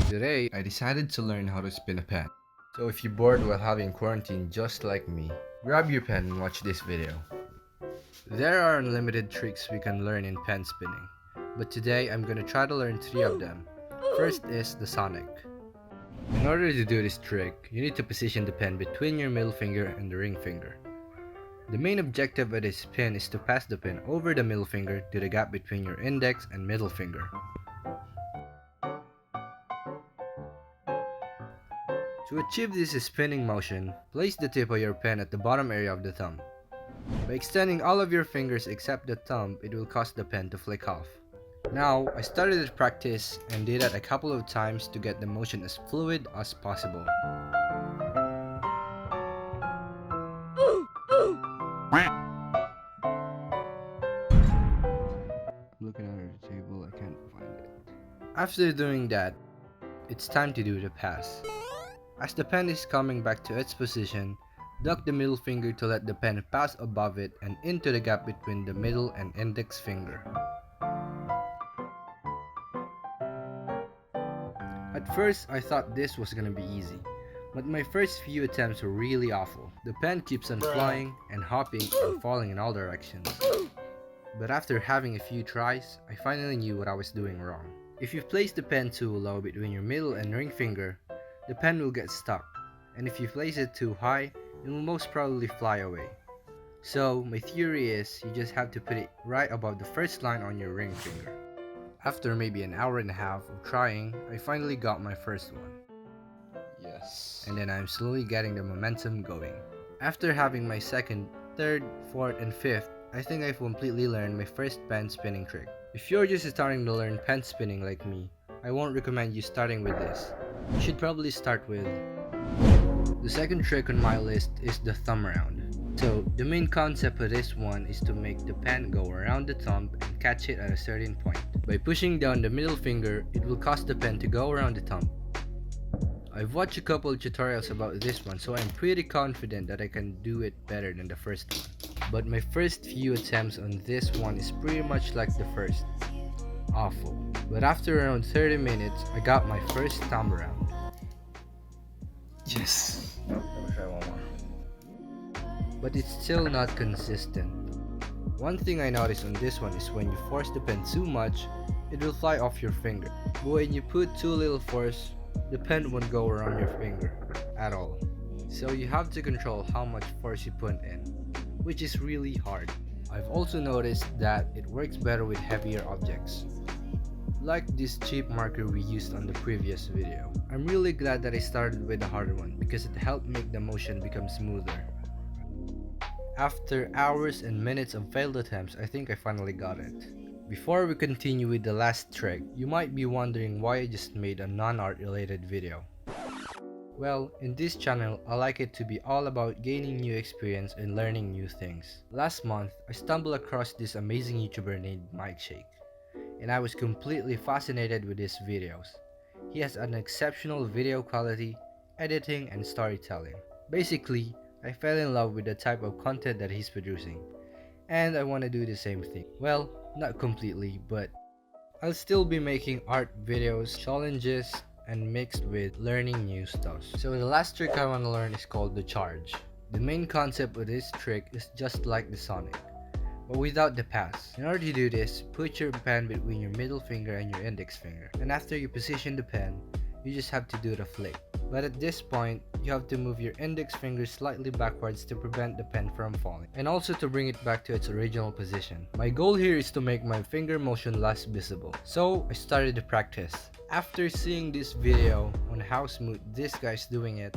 Today, I decided to learn how to spin a pen. So if you're bored while having quarantine just like me, grab your pen and watch this video. There are unlimited tricks we can learn in pen spinning, but today I'm gonna try to learn 3 of them. First is the sonic. In order to do this trick, you need to position the pen between your middle finger and the ring finger. The main objective of this spin is to pass the pen over the middle finger to the gap between your index and middle finger. To achieve this spinning motion, place the tip of your pen at the bottom area of the thumb. By extending all of your fingers except the thumb, it will cause the pen to flick off. Now, I started to practice and did that a couple of times to get the motion as fluid as possible. Looking under the table, I can't find it. After doing that, it's time to do the pass. As the pen is coming back to its position, duck the middle finger to let the pen pass above it and into the gap between the middle and index finger. At first, I thought this was gonna be easy, but my first few attempts were really awful. The pen keeps on flying and hopping and falling in all directions. But after having a few tries, I finally knew what I was doing wrong. If you place the pen too low between your middle and ring finger, the pen will get stuck, and if you place it too high, it will most probably fly away. So my theory is you just have to put it right above the first line on your ring finger. After maybe an hour and a half of trying, I finally got my first one. Yes. And then I'm slowly getting the momentum going. After having my second, third, fourth, and fifth, I think I've completely learned my first pen spinning trick. If you're just starting to learn pen spinning like me, I won't recommend you starting with this. You should probably start with... The second trick on my list is the Thumbaround. So, the main concept of this one is to make the pen go around the thumb and catch it at a certain point. By pushing down the middle finger, it will cause the pen to go around the thumb. I've watched a couple of tutorials about this one, so I'm pretty confident that I can do it better than the first one. But my first few attempts on this one is pretty much like the first. Awful. But after around 30 minutes, I got my first Thumbaround. Yes! Let me try one more. But it's still not consistent. One thing I noticed on this one is when you force the pen too much, it will fly off your finger. But when you put too little force, the pen won't go around your finger at all. So you have to control how much force you put in, which is really hard. I've also noticed that it works better with heavier objects, like this cheap marker we used on the previous video. I'm really glad that I started with the harder one because it helped make the motion become smoother. After hours and minutes of failed attempts, I think I finally got it. Before we continue with the last trick, you might be wondering why I just made a non-art related video. Well, in this channel, I like it to be all about gaining new experience and learning new things. Last month, I stumbled across this amazing YouTuber named Mike Shake, and I was completely fascinated with his videos. He has an exceptional video quality, editing, and storytelling. Basically, I fell in love with the type of content that he's producing, and I want to do the same thing. Well, not completely, but I'll still be making art videos, challenges, and mixed with learning new stuff. So the last trick I want to learn is called the charge. The main concept of this trick is just like the sonic, but without the pass. In order to do this, put your pen between your middle finger and your index finger, and after you position the pen, you just have to do the flick. But at this point, you have to move your index finger slightly backwards to prevent the pen from falling, and also to bring it back to its original position. My goal here is to make my finger motion less visible, so I started to practice. After seeing this video on how smooth this guy's doing it,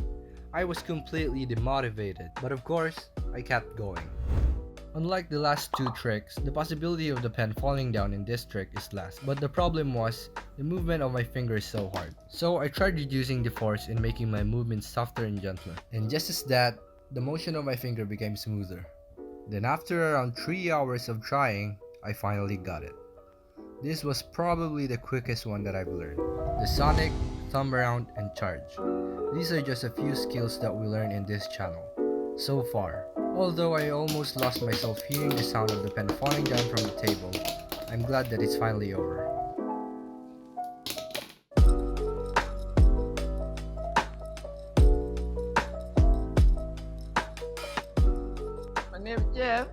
I was completely demotivated, but of course, I kept going. Unlike the last two tricks, the possibility of the pen falling down in this trick is less, but the problem was, the movement of my finger is so hard. So I tried reducing the force and making my movements softer and gentler. And just as that, the motion of my finger became smoother. Then after around 3 hours of trying, I finally got it. This was probably the quickest one that I've learned. The sonic, Thumbaround, and charge. These are just a few skills that we learn in this channel so far. Although I almost lost myself hearing the sound of the pen falling down from the table, I'm glad that it's finally over. Jeff,